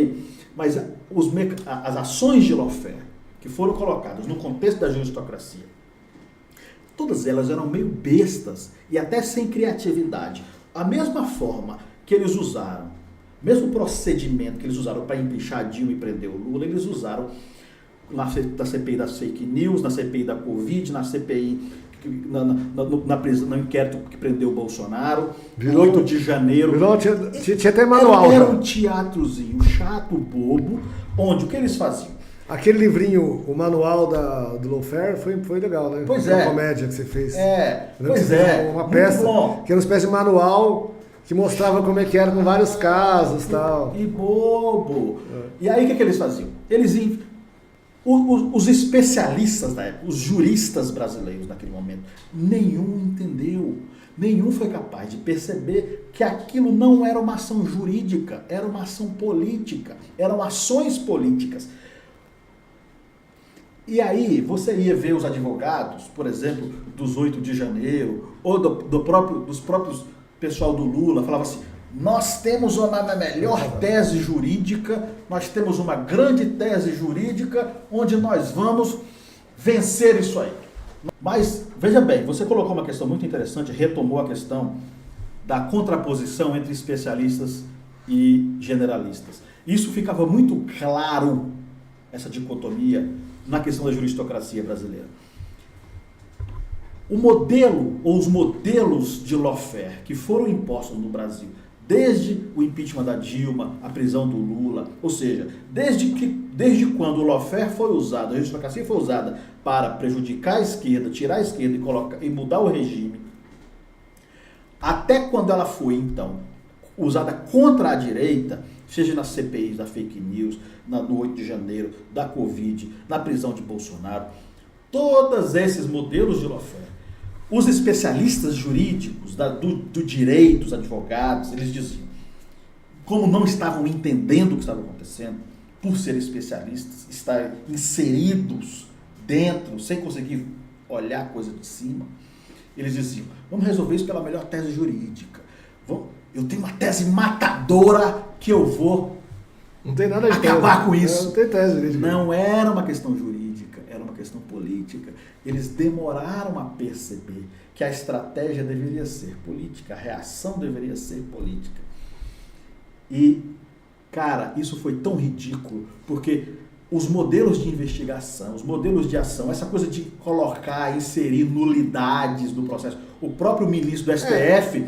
aí, mas as ações de lawfare que foram colocadas no contexto da juristocracia, todas elas eram meio bestas e até sem criatividade. A mesma forma que eles usaram, o mesmo procedimento que eles usaram para empichar Dilma e prender o Lula, eles usaram na CPI das fake news, na CPI da Covid, na CPI, no inquérito que prendeu o Bolsonaro, 8 de janeiro. Tinha até manual. Era um teatrozinho chato, bobo, onde o que eles faziam? Aquele livrinho, o manual do lawfare, foi legal, né? Pois Aquela comédia que você fez. Pois é. Uma peça que era uma espécie de manual que mostrava como é que era com vários casos e tal. E bobo. E aí o que eles faziam? Os especialistas da época, os juristas brasileiros naquele momento, nenhum entendeu, nenhum foi capaz de perceber que aquilo não era uma ação jurídica, era uma ação política, eram ações políticas. E aí você ia ver os advogados, por exemplo, dos 8 de janeiro, ou dos próprios pessoal do Lula, falava assim: nós temos uma melhor tese jurídica, nós temos uma grande tese jurídica onde nós vamos vencer isso aí. Mas, veja bem, você colocou uma questão muito interessante, retomou a questão da contraposição entre especialistas e generalistas. Isso ficava muito claro, essa dicotomia, na questão da juristocracia brasileira. O modelo, ou os modelos de lawfare que foram impostos no Brasil, desde o impeachment da Dilma, a prisão do Lula, ou seja, desde quando o lawfare foi usado, a juristocracia foi usada para prejudicar a esquerda, tirar a esquerda e mudar o regime, até quando ela foi, então, usada contra a direita, seja nas CPIs da fake news, no 8 de janeiro, da Covid, na prisão de Bolsonaro, todos esses modelos de lawfare, os especialistas jurídicos do direito, os advogados, eles diziam, como não estavam entendendo o que estava acontecendo, por serem especialistas, estarem inseridos dentro, sem conseguir olhar a coisa de cima, eles diziam: vamos resolver isso pela melhor tese jurídica. Eu tenho uma tese matadora que eu vou não tem nada de acabar com isso. Não tem tese jurídica. Não era uma questão jurídica, era uma questão política. Eles demoraram a perceber que a estratégia deveria ser política, a reação deveria ser política. E, cara, isso foi tão ridículo, porque os modelos de investigação, os modelos de ação, essa coisa de colocar, inserir nulidades no processo. O próprio ministro do STF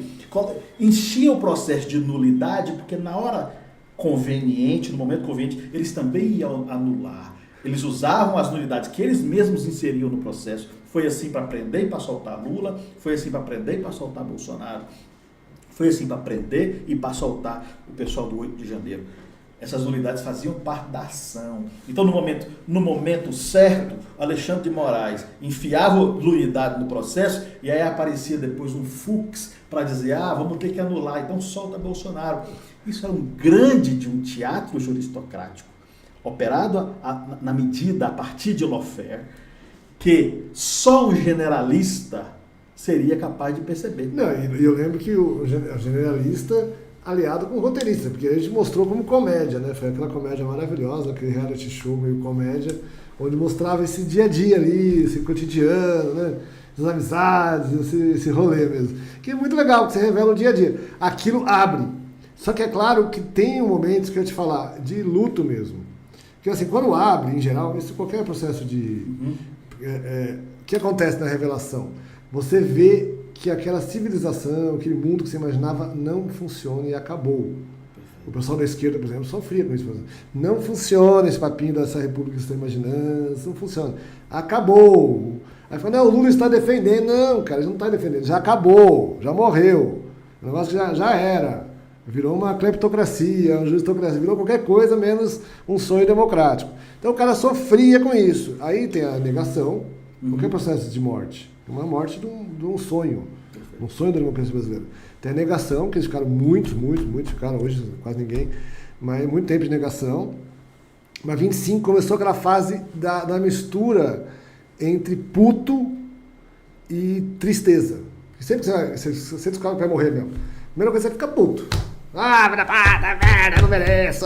enchia o processo de nulidade, porque na hora conveniente, no momento conveniente, eles também iam anular. Eles usavam as nulidades que eles mesmos inseriam no processo. Foi assim para prender e para soltar Lula, foi assim para prender e para soltar Bolsonaro, foi assim para prender e para soltar o pessoal do 8 de janeiro. Essas nulidades faziam parte da ação. Então, no momento certo, Alexandre de Moraes enfiava nulidade no processo e aí aparecia depois um Fux para dizer: vamos ter que anular, então solta Bolsonaro. Isso era um grande de um teatro juristocrático, operado na medida, a partir de lawfare, que só um generalista seria capaz de perceber. Não, e eu lembro que o generalista aliado com o roteirista, porque a gente mostrou como comédia, né? Foi aquela comédia maravilhosa, aquele reality show meio comédia, onde mostrava esse dia a dia ali, esse cotidiano, né? As amizades, esse rolê mesmo. Que é muito legal, que você revela o dia a dia. Aquilo abre. Só que é claro que tem momentos que eu ia te falar, de luto mesmo. Porque assim, quando abre, em geral, isso qualquer processo de... o que acontece na revelação? Você vê que aquela civilização, aquele mundo que você imaginava não funciona e acabou. O pessoal da esquerda, por exemplo, sofria com isso. Não funciona esse papinho dessa república que você está imaginando, isso não funciona. Acabou. Aí fala: não, o Lula está defendendo. Não, cara, ele não está defendendo, já acabou, já morreu. O negócio já era. Virou uma cleptocracia, uma juristocracia, virou qualquer coisa menos um sonho democrático. Então o cara sofria com isso. Aí tem a negação, qualquer processo de morte. Uma morte de um sonho, um sonho da democracia brasileira. Tem a negação, que eles ficaram muitos ficaram hoje quase ninguém, mas muito tempo de negação. Mas 25 começou aquela fase da mistura entre puto e tristeza. Sempre que você descobre que vai morrer mesmo, a primeira coisa é você fica puto. Merda, não mereço.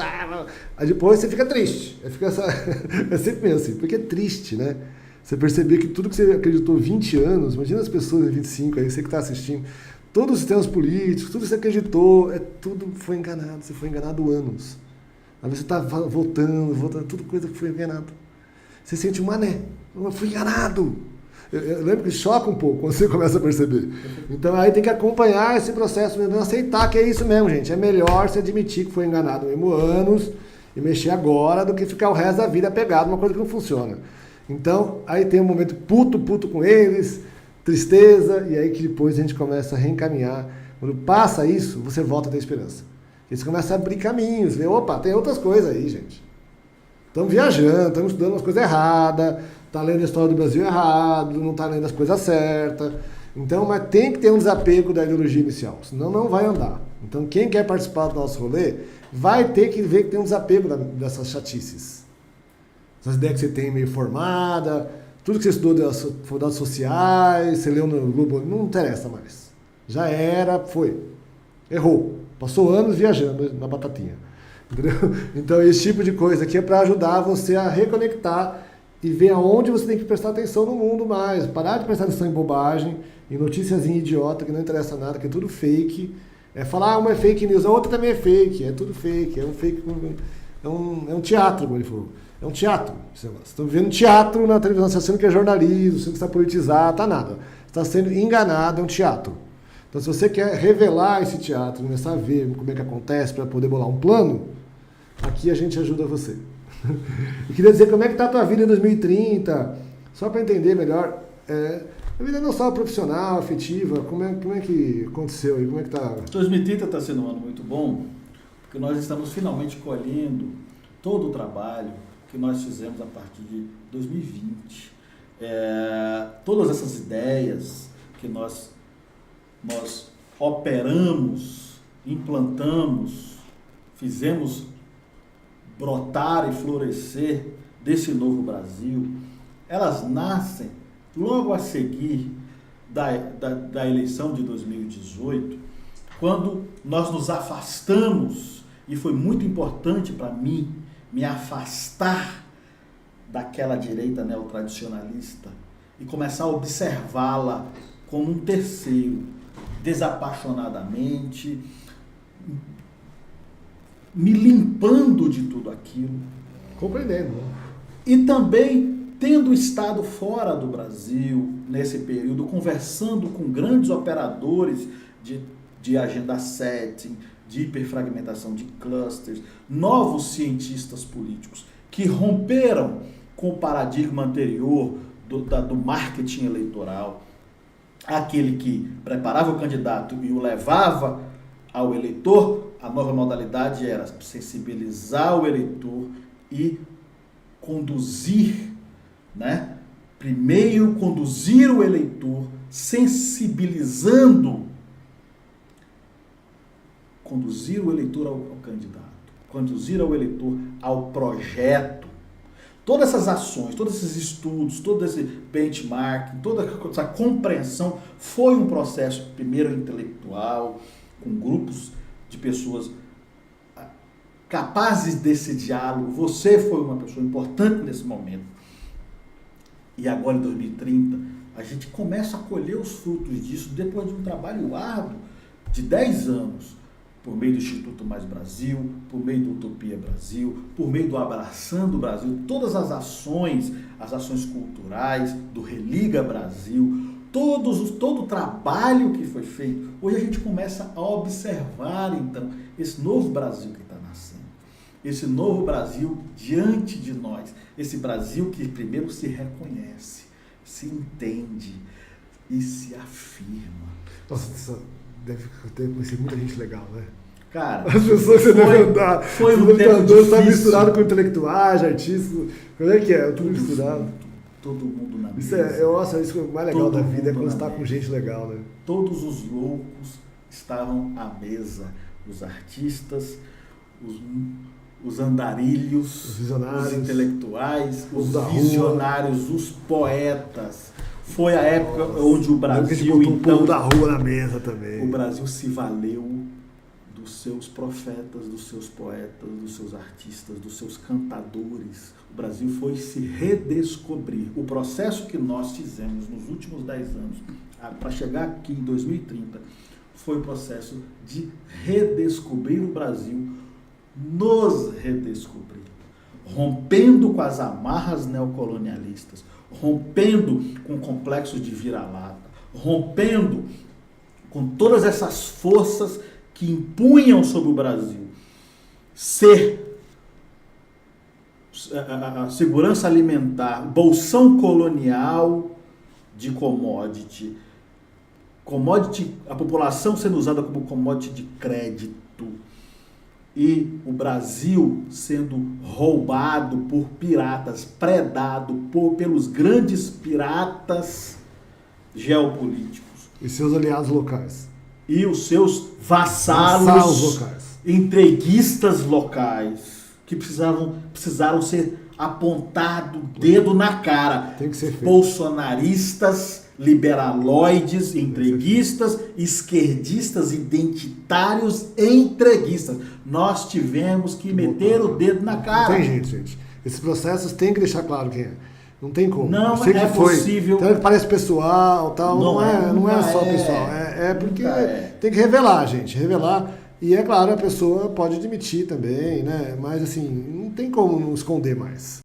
Aí depois você fica triste. É sempre meio assim, porque é triste, né? Você perceber que tudo que você acreditou 20 anos, imagina as pessoas de 25 aí, você que está assistindo, todos os sistemas políticos, tudo que você acreditou, tudo foi enganado, você foi enganado anos. Aí você está voltando, tudo coisa que foi enganado. Você sente um mané, eu fui enganado. Eu lembro que choca um pouco quando você começa a perceber. Então aí tem que acompanhar esse processo mesmo, aceitar que é isso mesmo, gente. É melhor você admitir que foi enganado mesmo anos e mexer agora do que ficar o resto da vida apegado a uma coisa que não funciona. Então, aí tem um momento puto com eles, tristeza, e aí que depois a gente começa a reencaminhar. Quando passa isso, você volta a ter esperança. E você começa a abrir caminhos, ver, opa, tem outras coisas aí, gente. Estamos viajando, estamos estudando umas coisas erradas, está lendo a história do Brasil errado, não está lendo as coisas certas. Então, mas tem que ter um desapego da ideologia inicial, senão não vai andar. Então, quem quer participar do nosso rolê, vai ter que ver que tem um desapego dessas chatices. Essas ideias que você tem meio formada, tudo que você estudou das dados sociais, você leu no Globo, não interessa mais. Já era, foi. Errou. Passou anos viajando na batatinha. Entendeu? Então, esse tipo de coisa aqui é para ajudar você a reconectar e ver aonde você tem que prestar atenção no mundo mais. Parar de prestar atenção em bobagem, em noticiazinha idiota que não interessa nada, que é tudo fake. É falar, uma é fake news, a outra também é fake. É tudo fake. É um fake. É um teatro, como ele falou. É um teatro. Você está vendo teatro na televisão, você está achando que é jornalismo, você está politizado, tá nada. Você está sendo enganado, é um teatro. Então, se você quer revelar esse teatro, começar a ver como é que acontece para poder bolar um plano, aqui a gente ajuda você. Eu queria dizer como é que está a tua vida em 2030, só para entender melhor. A vida não só profissional, afetiva, como é que aconteceu aí, como é que está? 2030 está sendo um ano muito bom, porque nós estamos finalmente colhendo todo o trabalho que nós fizemos a partir de 2020. Todas essas ideias que nós operamos, implantamos, fizemos brotar e florescer desse novo Brasil, elas nascem logo a seguir da eleição de 2018, quando nós nos afastamos, e foi muito importante para mim me afastar daquela direita neotradicionalista e começar a observá-la como um terceiro, desapaixonadamente, me limpando de tudo aquilo. Compreendendo. E também tendo estado fora do Brasil, nesse período, conversando com grandes operadores de agenda setting, de hiperfragmentação de clusters, novos cientistas políticos que romperam com o paradigma anterior do marketing eleitoral, aquele que preparava o candidato e o levava ao eleitor. A nova modalidade era sensibilizar o eleitor e conduzir, primeiro conduzir o eleitor, sensibilizando, conduzir o eleitor ao candidato, conduzir o eleitor ao projeto. Todas essas ações, todos esses estudos, todo esse benchmark, toda essa compreensão foi um processo, primeiro intelectual, com grupos de pessoas capazes desse diálogo. Você foi uma pessoa importante nesse momento. E agora, em 2030, a gente começa a colher os frutos disso depois de um trabalho árduo de 10 anos, por meio do Instituto Mais Brasil, por meio do Utopia Brasil, por meio do Abraçando Brasil, todas as ações culturais, do Religa Brasil, todo o trabalho que foi feito. Hoje a gente começa a observar, então, esse novo Brasil que está nascendo, esse novo Brasil diante de nós, esse Brasil que primeiro se reconhece, se entende e se afirma. Nossa, deve ter conhecido muita gente legal, né? Cara, as pessoas que você deve andar. Foi um tempo difícil. Está misturado com intelectuais, artistas. Como é que é? Tudo misturado. Todo mundo na isso mesa. Eu acho isso que o mais legal todo da vida é quando você está com gente legal, né? Todos os loucos estavam à mesa. Os artistas, os andarilhos, os visionários, os intelectuais, os visionários, os poetas. Foi a época onde o Brasil, então, o povo da rua na mesa também. O Brasil se valeu do dos seus profetas, dos seus poetas, dos seus artistas, dos seus cantadores. O Brasil foi se redescobrir. O processo que nós fizemos nos últimos 10 anos, para chegar aqui em 2030, foi o processo de redescobrir o Brasil, nos redescobrir, rompendo com as amarras neocolonialistas, rompendo com o complexo de vira-lata, rompendo com todas essas forças que impunham sobre o Brasil ser a segurança alimentar, bolsão colonial de commodity, a população sendo usada como commodity de crédito e o Brasil sendo roubado por piratas, predado pelos grandes piratas geopolíticos. E seus aliados locais. E os seus vassalos locais. Entreguistas locais, que precisaram ser apontado o dedo na cara. Tem que ser feito. Bolsonaristas, liberaloides, entreguistas, esquerdistas, identitários, entreguistas. Nós tivemos que meter o dedo na cara. Não tem jeito, gente. Esses processos tem que deixar claro quem é. Não tem como. Não é possível. Então, parece pessoal, tal. Não é só pessoal. É porque tem que revelar, gente. Revelar. E é claro, a pessoa pode admitir também, né? Mas assim, não tem como não esconder mais.